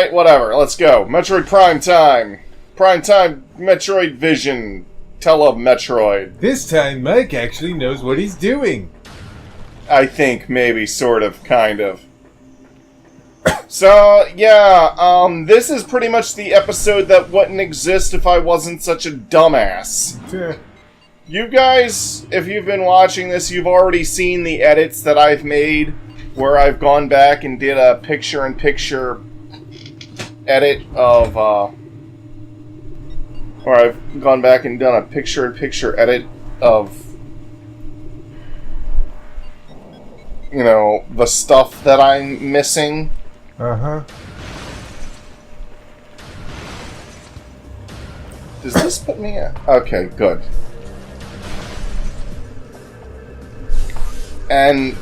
Alright, whatever. Let's go. Metroid Prime Time. Prime Time Metroid Vision. Metroid. This time, Mike actually knows what he's doing. I think, maybe, sort of, kind of. So, yeah, this is pretty much the episode that wouldn't exist if I wasn't such a dumbass. You guys, if you've been watching this, you've already seen the edits that I've made, where I've gone back and did a picture-in-picture edit of, or I've gone back and done a picture-in-picture edit of, you know, the stuff that I'm missing. Uh-huh. Does this put me at... Okay, good. And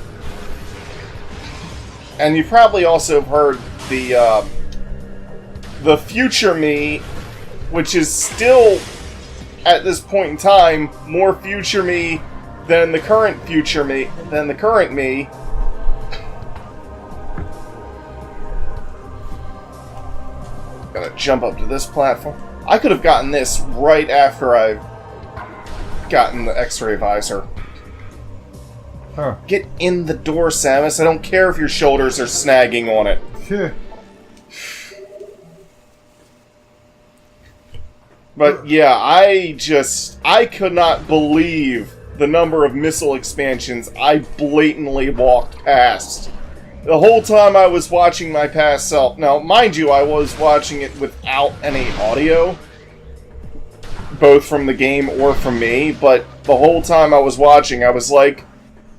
you probably also heard the future me, which is still, at this point in time, more future me than the current future me, than the current me. Gotta jump up to this platform. I could have gotten this right after I've gotten the X-ray visor. Huh. Get in the door, Samus. I don't care if your shoulders are snagging on it. Yeah. But yeah, I could not believe the number of missile expansions I blatantly walked past. The whole time I was watching my past self. Now, mind you, I was watching it without any audio, both from the game or from me, but the whole time I was watching, I was like,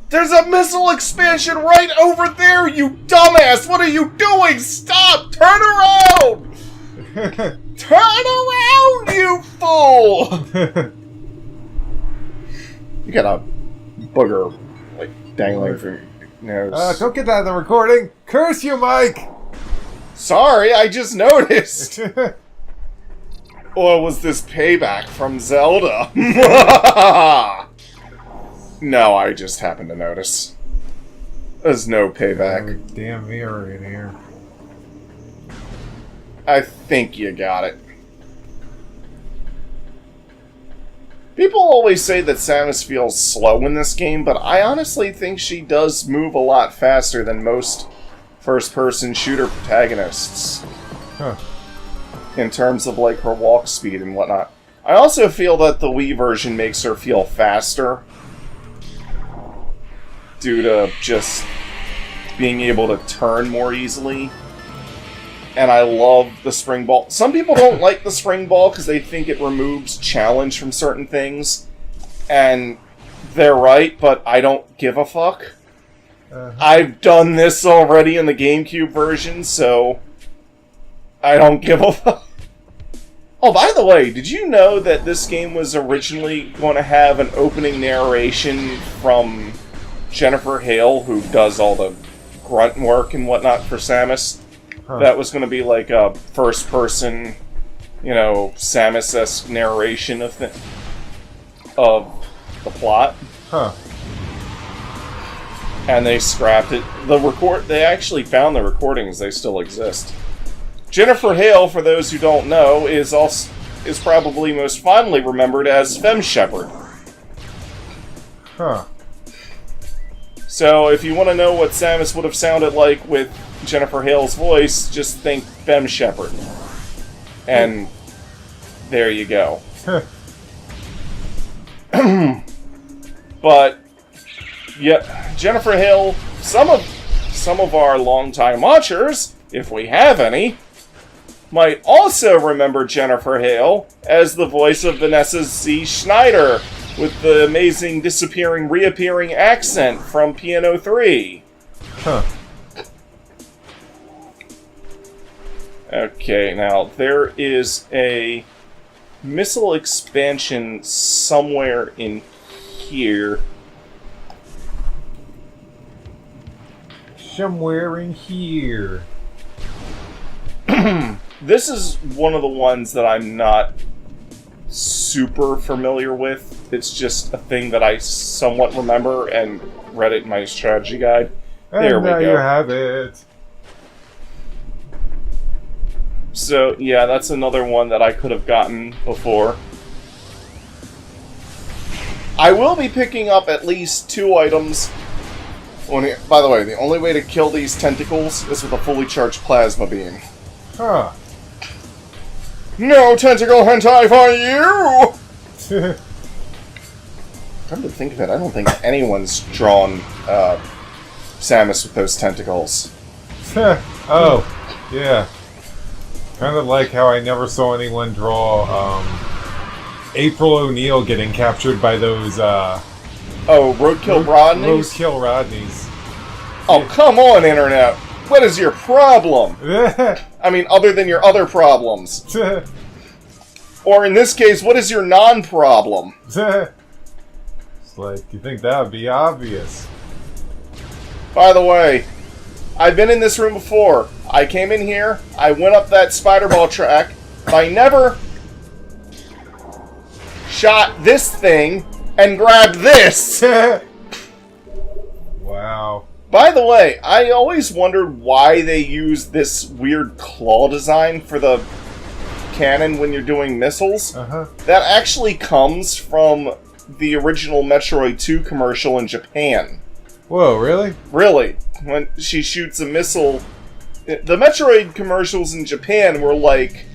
there's a missile expansion right over there, you dumbass! What are you doing? Stop! Turn around! Turn around, you fool! You got a booger, like, dangling from your nose. Don't get that in the recording! Curse you, Mike! Sorry, I just noticed! Or was this payback from Zelda? No, I just happened to notice. There's no payback. Damn mirror in here. I think you got it. People always say that Samus feels slow in this game, but I honestly think she does move a lot faster than most first-person shooter protagonists. Huh. In terms of, like, her walk speed and whatnot. I also feel that the Wii version makes her feel faster, due to just being able to turn more easily. And I love the spring ball. Some people don't like the spring ball because they think it removes challenge from certain things. And they're right, but I don't give a fuck. I've done this already in the GameCube version, so I don't give a fuck. Oh, by the way, did you know that this game was originally going to have an opening narration from Jennifer Hale, who does all the grunt work and whatnot for Samus? Huh. That was going to be like a first-person, you know, Samus-esque narration of the plot. Huh. And they scrapped it. They actually found the recordings; they still exist. Jennifer Hale, for those who don't know, is probably most fondly remembered as Femme Shepherd. Huh. So, if you want to know what Samus would have sounded like with Jennifer Hale's voice, just think Femme Shepherd. And there you go. But, yeah, Jennifer Hale, some of our longtime watchers, if we have any, might also remember Jennifer Hale as the voice of Vanessa Z. Schneider, with the amazing disappearing, reappearing accent from Piano 3. Huh. Okay, now, there is a missile expansion somewhere in here. Somewhere in here. This is one of the ones that I'm not super familiar with. It's just a thing that I somewhat remember and read it in my strategy guide. And there we there go. you have it. So, yeah, that's another one that I could have gotten before. I will be picking up at least 2 items. By the way, the only way to kill these tentacles is with a fully charged plasma beam. Huh. No tentacle hentai for you! Come to think of it, I don't think anyone's drawn Samus with those tentacles. Oh, yeah. Kind of like how I never saw anyone draw April O'Neil getting captured by those Roadkill Rodneys? Roadkill Rodneys. Oh, come on, Internet! What is your problem? I mean, other than your other problems. Or in this case, what is your non-problem? It's like, you think that would be obvious. By the way, I've been in this room before. I came in here, I went up that spider ball track, but I never shot this thing and grabbed this! Wow. By the way, I always wondered why they use this weird claw design for the cannon when you're doing missiles. Uh-huh. That actually comes from the original Metroid 2 commercial in Japan. Whoa, really? Really. When she shoots a missile... The Metroid commercials in Japan were like...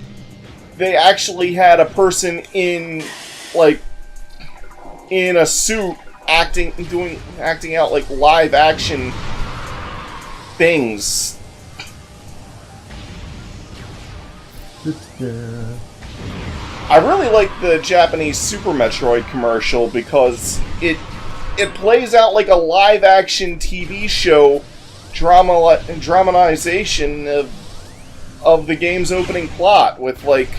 They actually had a person in, like... in a suit acting out like live action things. I really like the Japanese Super Metroid commercial because it plays out like a live action TV show dramatization of the game's opening plot with like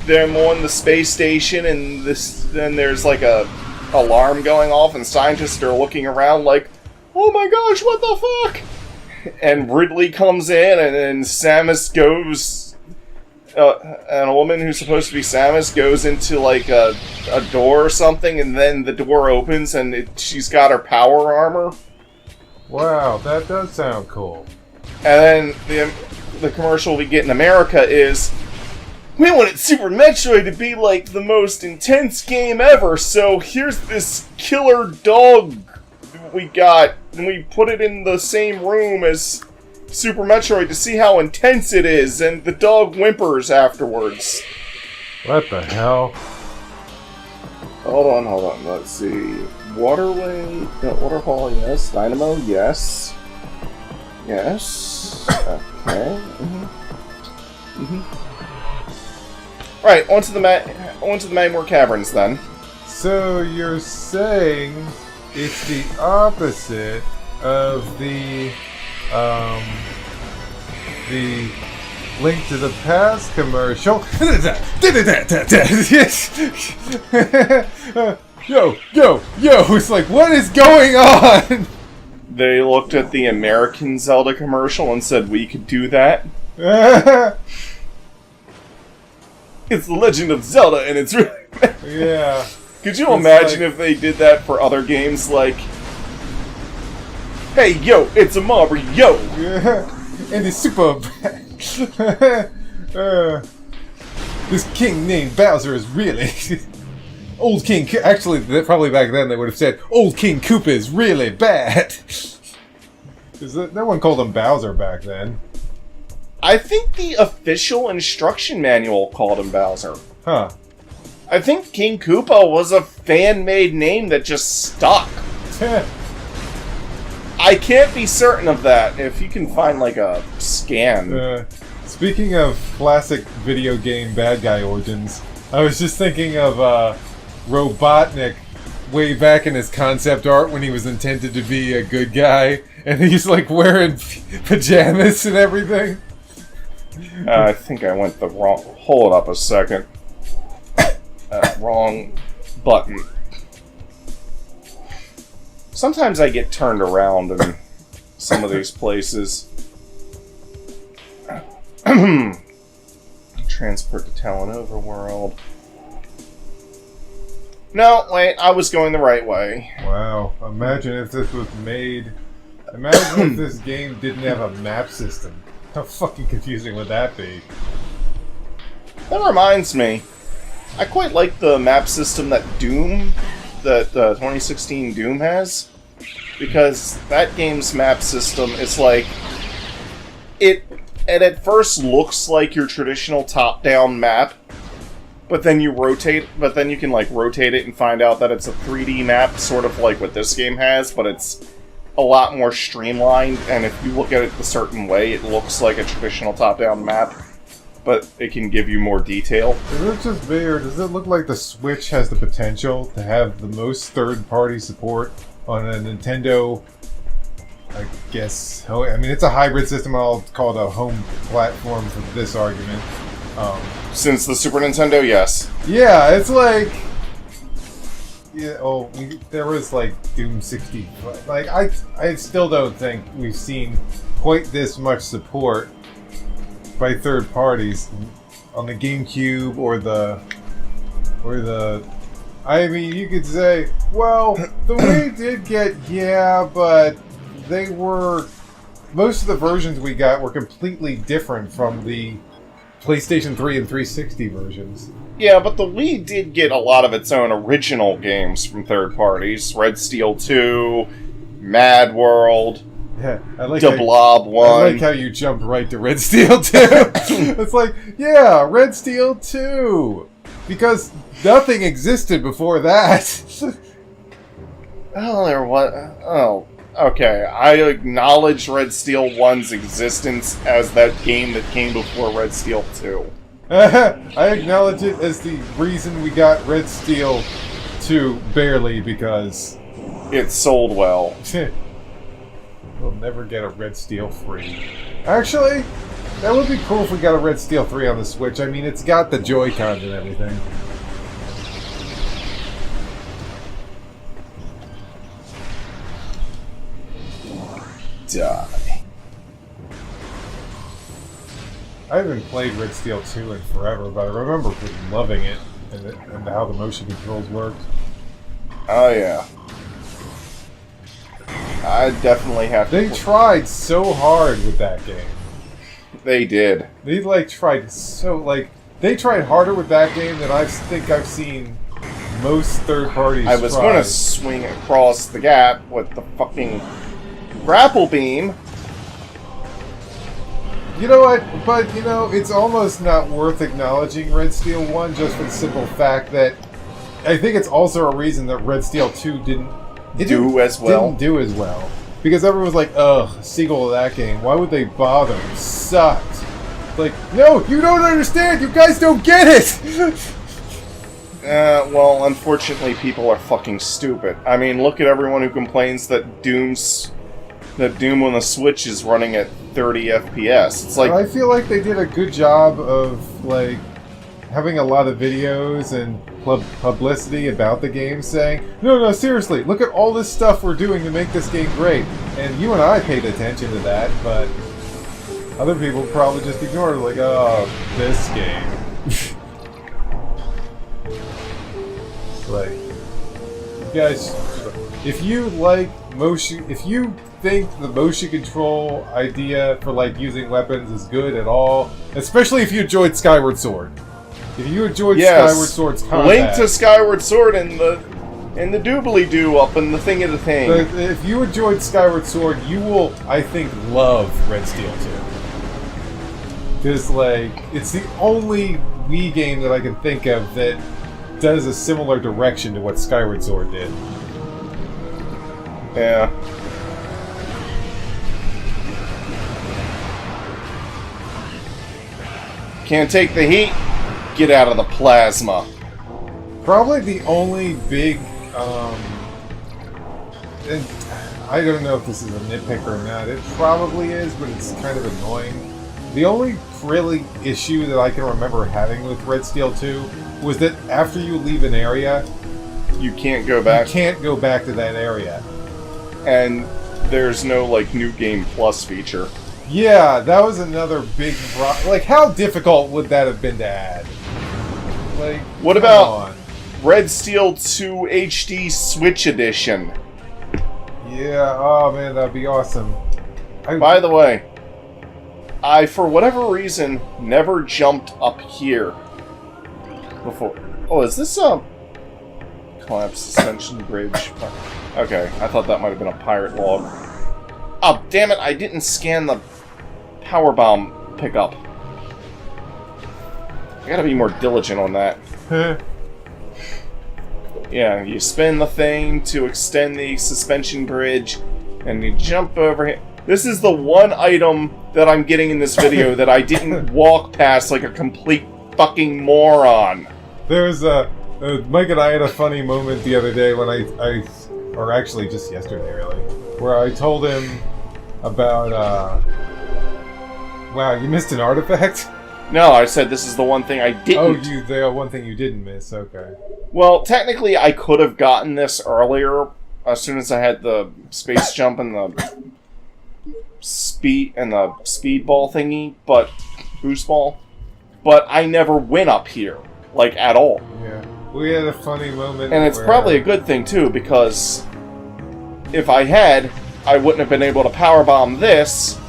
them on the space station and then there's like a alarm going off and scientists are looking around like, oh my gosh, what the fuck? And Ridley comes in and then Samus goes, and a woman who's supposed to be Samus goes into like a door or something and then the door opens and she's got her power armor. Wow, that does sound cool. And then the commercial we get in America is, we wanted Super Metroid to be like the most intense game ever, so here's this killer dog we got, and we put it in the same room as Super Metroid to see how intense it is, and the dog whimpers afterwards. What the hell? Hold on, let's see. Waterfall, yes. Dynamo, yes. Yes. Okay. Right, onto the Magmore Caverns then. So you're saying it's the opposite of the Link to the Past commercial. Yo! It's like, what is going on? They looked at the American Zelda commercial and said we could do that. It's the Legend of Zelda, and it's really... Yeah. Could you imagine if they did that for other games, like... Hey, yo, it's a Mario, yo! Yeah. And it's super... this king named Bowser is really... Old King... Actually, probably back then they would have said, Old King Koopa is really bad. Because no one called him Bowser back then. I think the official instruction manual called him Bowser. Huh. I think King Koopa was a fan-made name that just stuck. I can't be certain of that. If you can find, like, a scan. Speaking of classic video game bad guy origins, I was just thinking of Robotnik way back in his concept art when he was intended to be a good guy, and he's, like, wearing pajamas and everything. I think I went the wrong... Hold up a second. Wrong button. Sometimes I get turned around in some of these places. Transport to Talon Overworld. No, wait, I was going the right way. Wow. Imagine if this was made... Imagine if this game didn't have a map system. How fucking confusing would that be? That reminds me, I quite like the map system that 2016 Doom has, because that game's map system is like, it at first looks like your traditional top-down map, but then you can like rotate it and find out that it's a 3D map, sort of like what this game has, but it's a lot more streamlined, and if you look at it a certain way, it looks like a traditional top-down map, but it can give you more detail. Is it just me, or does it look like the Switch has the potential to have the most third-party support on a Nintendo, I guess, I mean, it's a hybrid system, I'll call it a home platform for this argument. Since the Super Nintendo, yes. Yeah, it's like... Yeah, there was like Doom 60. Like, I still don't think we've seen quite this much support by third parties on the GameCube or the... I mean, you could say, well, the Wii did get, but they were... Most of the versions we got were completely different from the PlayStation 3 and 360 versions. Yeah, but the Wii did get a lot of its own original games from third parties. Red Steel 2, Mad World, yeah, Blob 1. I like how you jumped right to Red Steel 2. It's like, yeah, Red Steel 2. Because nothing existed before that. Oh, okay. I acknowledge Red Steel 1's existence as that game that came before Red Steel 2. I acknowledge it as the reason we got Red Steel 2 barely, because it sold well. We'll never get a Red Steel 3. Actually, that would be cool if we got a Red Steel 3 on the Switch. I mean, it's got the Joy-Cons and everything. Die. I haven't played Red Steel 2 in forever, but I remember loving it and how the motion controls worked. Oh, yeah. I definitely have to... They tried so hard with that game. They did. They, tried so... they tried harder with that game than I think I've seen most third parties I was going to swing across the gap with the fucking grapple beam. You know what? But, it's almost not worth acknowledging Red Steel 1 just for the simple fact that I think it's also a reason that Red Steel 2 didn't do as well. Because everyone was like, ugh, sequel to that game. Why would they bother? It sucked. Like, no, you don't understand! You guys don't get it! Well, unfortunately, people are fucking stupid. I mean, look at everyone who complains that Doom on the Switch is running at 30 FPS. It's like... I feel like they did a good job of, having a lot of videos and publicity about the game saying, no, seriously, look at all this stuff we're doing to make this game great. And you and I paid attention to that, but other people probably just ignored it, like, oh, this game. You guys, if you like motion, if you think the motion control idea for using weapons is good at all, especially if you enjoyed Skyward Sword. If you enjoyed Skyward Sword's combat, link to Skyward Sword in the doobly-doo up in the thing of the thing. If you enjoyed Skyward Sword, you will, I think, love Red Steel 2. Because, it's the only Wii game that I can think of that does a similar direction to what Skyward Sword did. Yeah. Can't take the heat? Get out of the plasma. Probably the only big, and I don't know if this is a nitpick or not, it probably is, but it's kind of annoying. The only really issue that I can remember having with Red Steel 2 was that after you leave an area, you can't go back. You can't go back to that area. And there's no, New Game Plus feature. Yeah, that was another big problem. How difficult would that have been to add? What about Red Steel 2 HD Switch Edition? Yeah, oh man, that'd be awesome. By the way, I, for whatever reason, never jumped up here before. Oh, is this a collapse suspension bridge? Okay, I thought that might have been a pirate log. Oh, damn it, I didn't scan the power bomb pickup. I gotta be more diligent on that. Yeah, you spin the thing to extend the suspension bridge, and you jump over here. This is the one item that I'm getting in this video that I didn't walk past like a complete fucking moron. There's Mike and I had a funny moment the other day when or actually just yesterday really, where I told him about, wow, you missed an artifact? No, I said this is the one thing I didn't. Oh, the one thing you didn't miss, okay. Well, technically I could have gotten this earlier, as soon as I had the space jump and the speed ball thingy, but boost ball. But I never went up here, like, at all. Yeah. We had a funny moment. And it's probably a good thing, too, because if I had, I wouldn't have been able to powerbomb this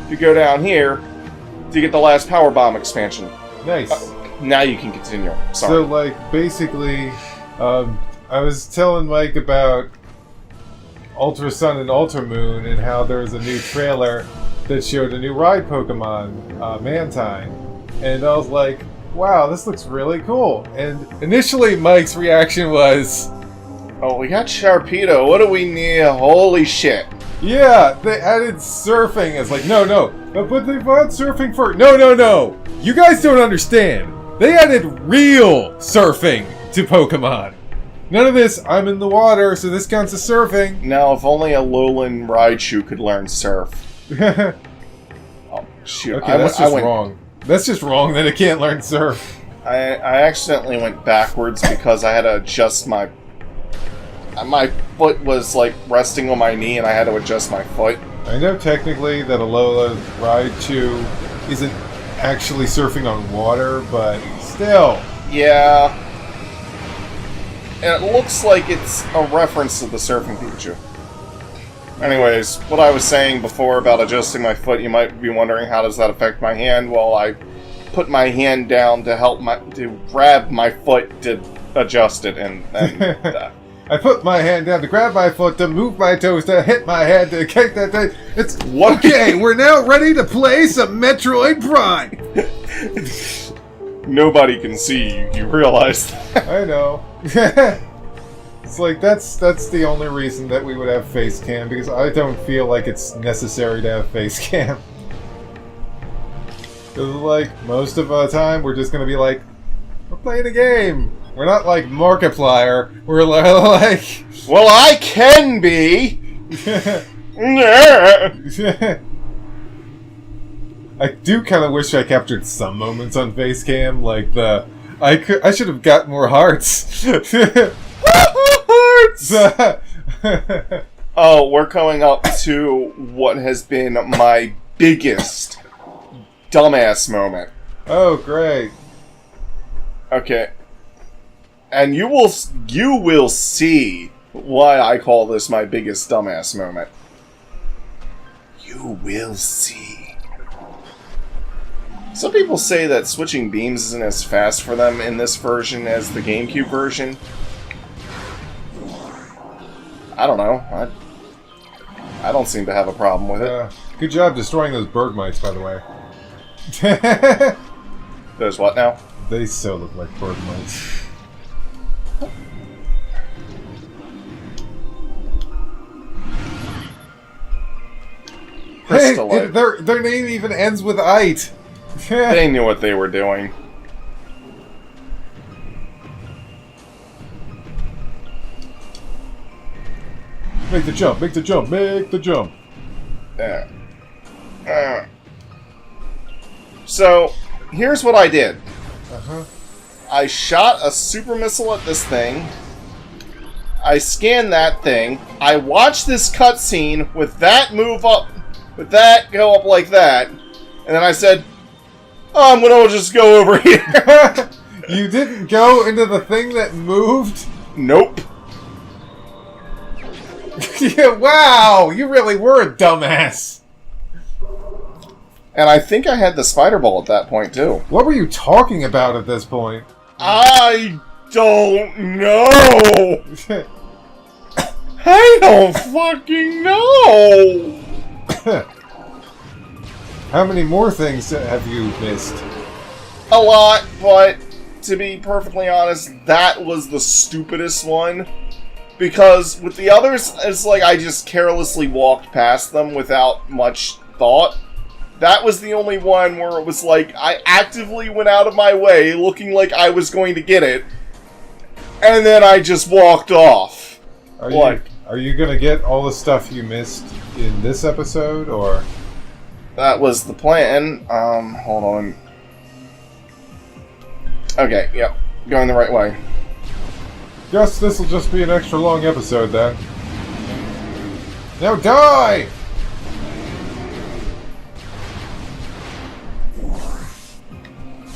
to go down here to get the last powerbomb expansion. Nice. Now you can continue. Sorry. So, like, basically, I was telling Mike about Ultra Sun and Ultra Moon and how there was a new trailer that showed a new ride Pokemon, Mantine. And I was like, wow, this looks really cool. And initially, Mike's reaction was, oh, we got Sharpedo. What do we need? Holy shit. yeah, they added surfing. It's like, no. But they brought surfing for... No. You guys don't understand. They added real surfing to Pokemon. None of this, I'm in the water, so this counts as surfing. Now, if only a Alolan Raichu could learn surf. Oh, shoot. Okay, that's just wrong. That's just wrong that it can't learn surf. I accidentally went backwards because I had to adjust my foot was like resting on my knee and I had to adjust my foot. I know technically that Alola Raichu isn't actually surfing on water, but still. Yeah. And it looks like it's a reference to the surfing Pikachu. Anyways, what I was saying before about adjusting my foot, you might be wondering how does that affect my hand? Well, I put my hand down to grab my foot to adjust it, and I put my hand down to grab my foot to move my toes to hit my head to kick that thing. It's okay. We're now ready to play some Metroid Prime. Nobody can see you. You realize that? I know. It's like that's the only reason that we would have face cam, because I don't feel like it's necessary to have face cam. Because like most of the time we're just gonna be like, we're playing a game. We're not like Markiplier. We're like, well, I can be. I do kind of wish I captured some moments on face cam, like I should have got more hearts. Oh, we're coming up to what has been my biggest dumbass moment. Oh, great. Okay. And you will see why I call this my biggest dumbass moment. You will see. Some people say that switching beams isn't as fast for them in this version as the GameCube version. I don't know. I don't seem to have a problem with it. Good job destroying those bird mites, by the way. Those what now? They so look like bird mites. Hey, their name even ends with "ite." They knew what they were doing. Make the jump, make the jump, make the jump. So, here's what I did. Uh-huh. I shot a super missile at this thing. I scanned that thing. I watched this cutscene with that move up, with that go up like that. And then I said, oh, I'm gonna just go over here. You didn't go into the thing that moved? Nope. Yeah, wow! You really were a dumbass. And I think I had the spider ball at that point, too. What were you talking about at this point? I don't know! I don't fucking know! How many more things have you missed? A lot, but to be perfectly honest, that was the stupidest one. Because with the others, it's like I just carelessly walked past them without much thought. That was the only one where it was like, I actively went out of my way, looking like I was going to get it, and then I just walked off. Are you gonna get all the stuff you missed in this episode, or...? That was the plan. Hold on. Okay, yep. Going the right way. Guess this'll just be an extra long episode, then. Now die!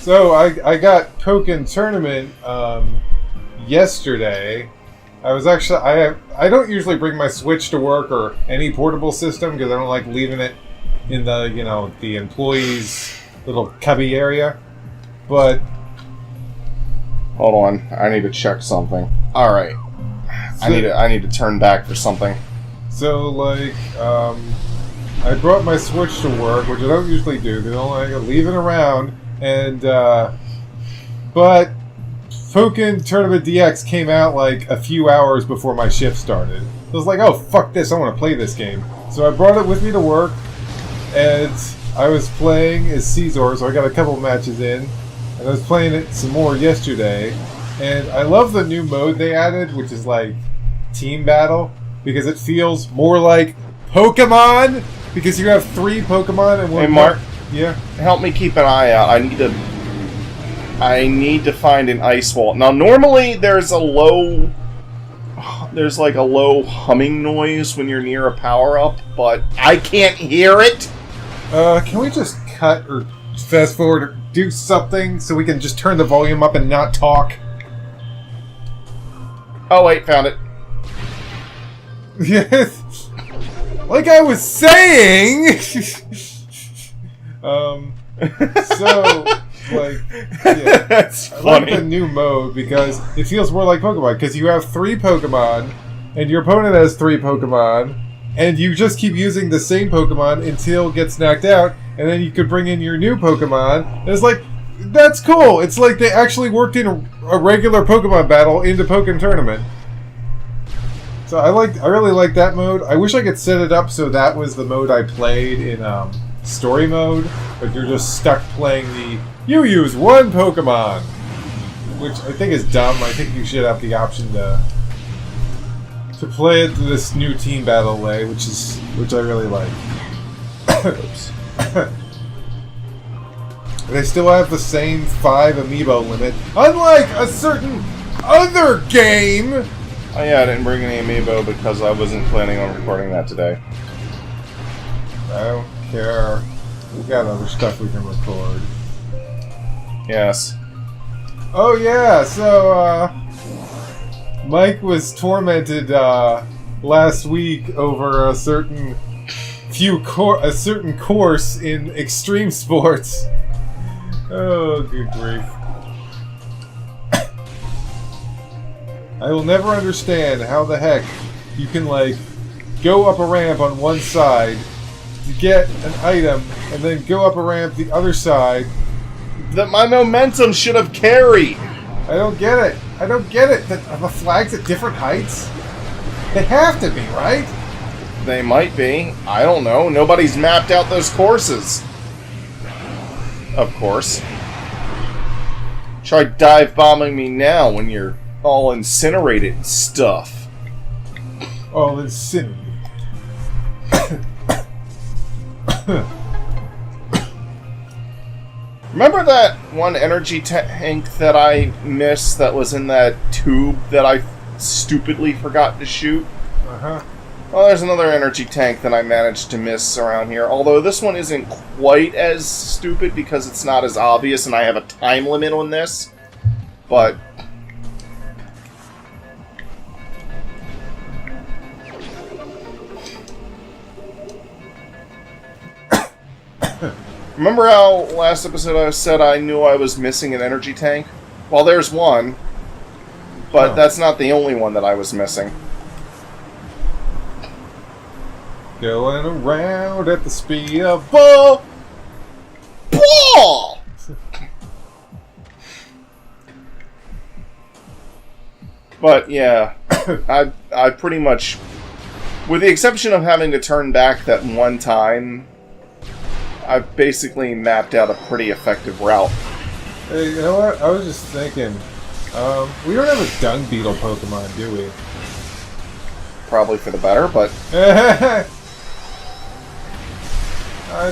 So, I got Pokken Tournament, yesterday. I was actually... I don't usually bring my Switch to work or any portable system, because I don't like leaving it in the, the employees' little cubby area. But... Hold on, I need to check something. Alright. I need to turn back for something. So, I brought my Switch to work, which I don't usually do, because I leave it around, and, but Pokken Tournament DX came out, a few hours before my shift started. I was like, oh, fuck this, I want to play this game. So I brought it with me to work, and I was playing as Caesar, so I got a couple matches in, and I was playing it some more yesterday, and I love the new mode they added, which is team battle, because it feels more like Pokemon, because you have 3 Pokemon and one. Hey, Mark. Yeah. Help me keep an eye out. I need to find an ice wall. Now, normally there's a low humming noise when you're near a power-up, but I can't hear it. Can we just cut or fast forward or do something so we can just turn the volume up and not talk? Oh wait, found it. Yes. Like I was saying. Yeah. That's funny. I like the new mode because it feels more like Pokemon, because you have 3 Pokemon, and your opponent has 3 Pokemon, and you just keep using the same Pokemon until it gets knocked out, and then you could bring in your new Pokemon, and it's that's cool! It's like they actually worked in a regular Pokemon battle into Pokken Tournament. So I really like that mode. I wish I could set it up so that was the mode I played in story mode, but you're just stuck playing you use 1 Pokemon, which I think is dumb. I think you should have the option to play it this new team battle way, which I really like. Oops. They still have the same 5 amiibo limit, unlike a certain other game. Oh yeah, I didn't bring any amiibo because I wasn't planning on recording that today. I don't care. We've got other stuff we can record. Yes. Oh yeah, so Mike was tormented last week over a certain course in extreme sports. Oh, good grief. I will never understand how the heck you can go up a ramp on one side to get an item and then go up a ramp the other side. That my momentum should have carried. I don't get it. Are the flags at different heights? They have to be, right? They might be. I don't know. Nobody's mapped out those courses. Of course. Try dive bombing me now when you're all incinerated and stuff. All incinerated. Remember that one energy tank that I missed that was in that tube that I stupidly forgot to shoot? Uh-huh. Well, there's another energy tank that I managed to miss around here, although this one isn't quite as stupid because it's not as obvious and I have a time limit on this. But Remember how last episode I said I knew I was missing an energy tank? Well, there's one. But that's not the only one that I was missing. Going around at the speed of ball. Ball! But yeah, I pretty much, with the exception of having to turn back that one time, I've basically mapped out a pretty effective route. Hey, you know what? I was just thinking, we don't have a dung beetle Pokemon, do we? Probably for the better, but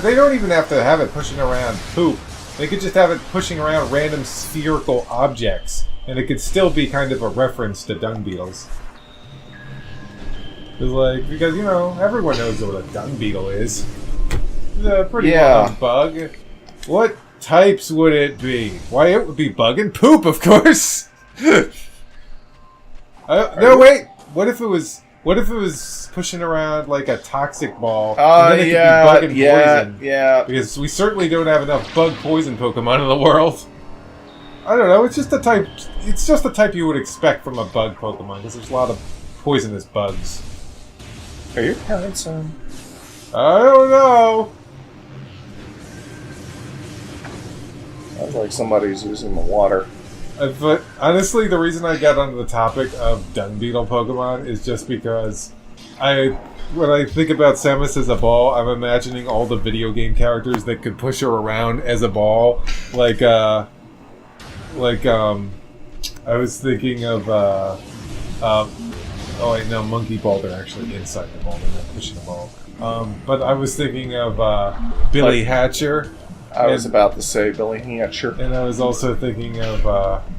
they don't even have to have it pushing around poop. They could just have it pushing around random spherical objects, and it could still be kind of a reference to dung beetles. Because, you know, everyone knows what a dung beetle is. It's a pretty common bug. What types would it be? Why, it would be bug and poop, of course! No, wait! What if it was pushing around like a toxic ball, and then it could be bug and poison? Yeah. Because we certainly don't have enough bug poison Pokemon in the world. I don't know, it's just the type you would expect from a bug Pokemon, because there's a lot of poisonous bugs. Are your parents home? I don't know. Sounds like somebody's using the water. But honestly, the reason I got onto the topic of dung beetle Pokemon is just because when I think about Samus as a ball, I'm imagining all the video game characters that could push her around as a ball. I was thinking of oh wait, no, Monkey Ball, they're actually inside the ball, they're not pushing the ball. But I was thinking of Billy Hatcher. I was about to say Billy Hatcher. And I was also thinking of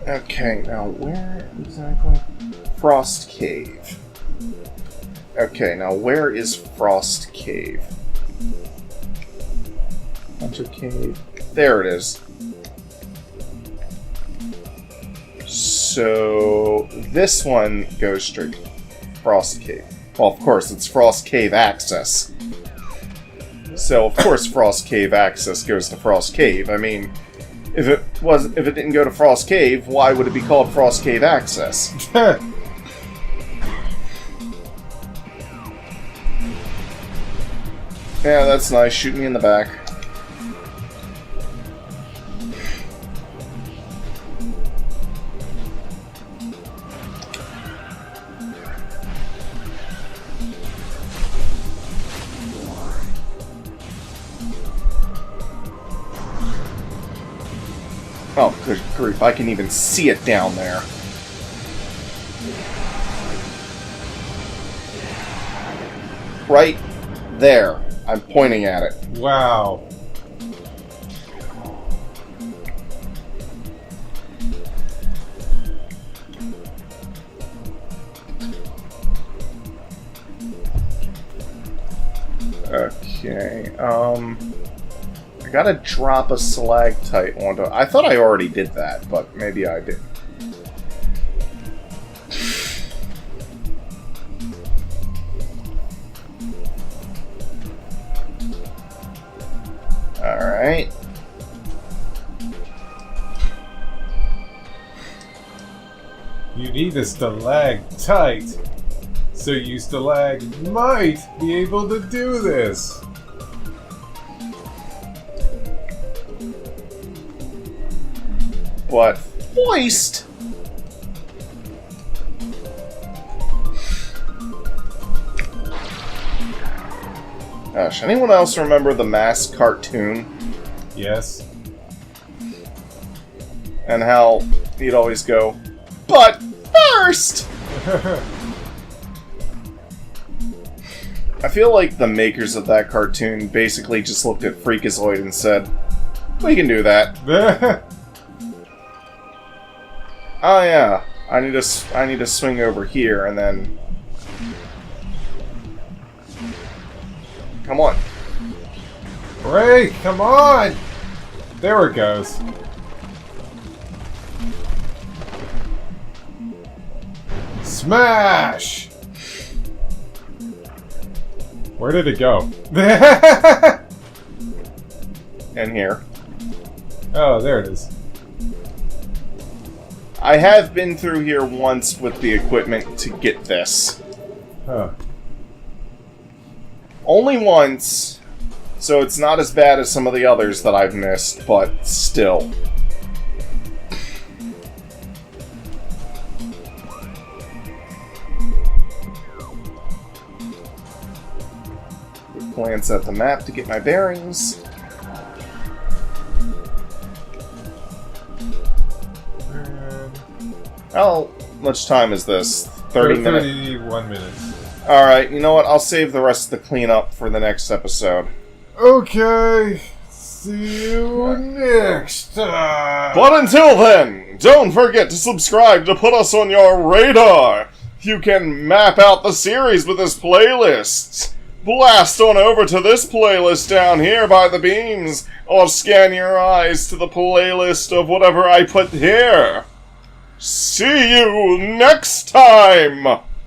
okay, now where exactly? Frost Cave. Okay, now where is Frost Cave? Hunter Cave. There it is. So this one goes straight to Frost Cave. Well, of course, it's Frost Cave access. So of course Frost Cave access goes to Frost Cave. I mean, if it didn't go to Frost Cave, why would it be called Frost Cave access? Yeah, that's nice. Shoot me in the back. Oh, good grief, I can even see it down there. Right there. I'm pointing at it. Wow. Okay, I gotta drop a Stalactite onto... I thought I already did that, but maybe I didn't. Alright. You need a stalactite, so you might be able to do this. But foist. Gosh, anyone else remember the Mask cartoon? Yes. And how he'd always go, "But first!" I feel like the makers of that cartoon basically just looked at Freakazoid and said, "We can do that." Oh yeah, I need to swing over here and then... Come on. Ray, come on! There it goes. Smash! Where did it go? in here. Oh, there it is. I have been through here once with the equipment to get this. Huh. Only once, so it's not as bad as some of the others that I've missed, but still. Glance at the map to get my bearings. How much time is this? 30 minutes? 31 minutes. Alright, you know what? I'll save the rest of the cleanup for the next episode. Okay. See you next time. But until then, don't forget to subscribe to put us on your radar. You can map out the series with this playlist. Blast on over to this playlist down here by the beams, or scan your eyes to the playlist of whatever I put here. See you next time!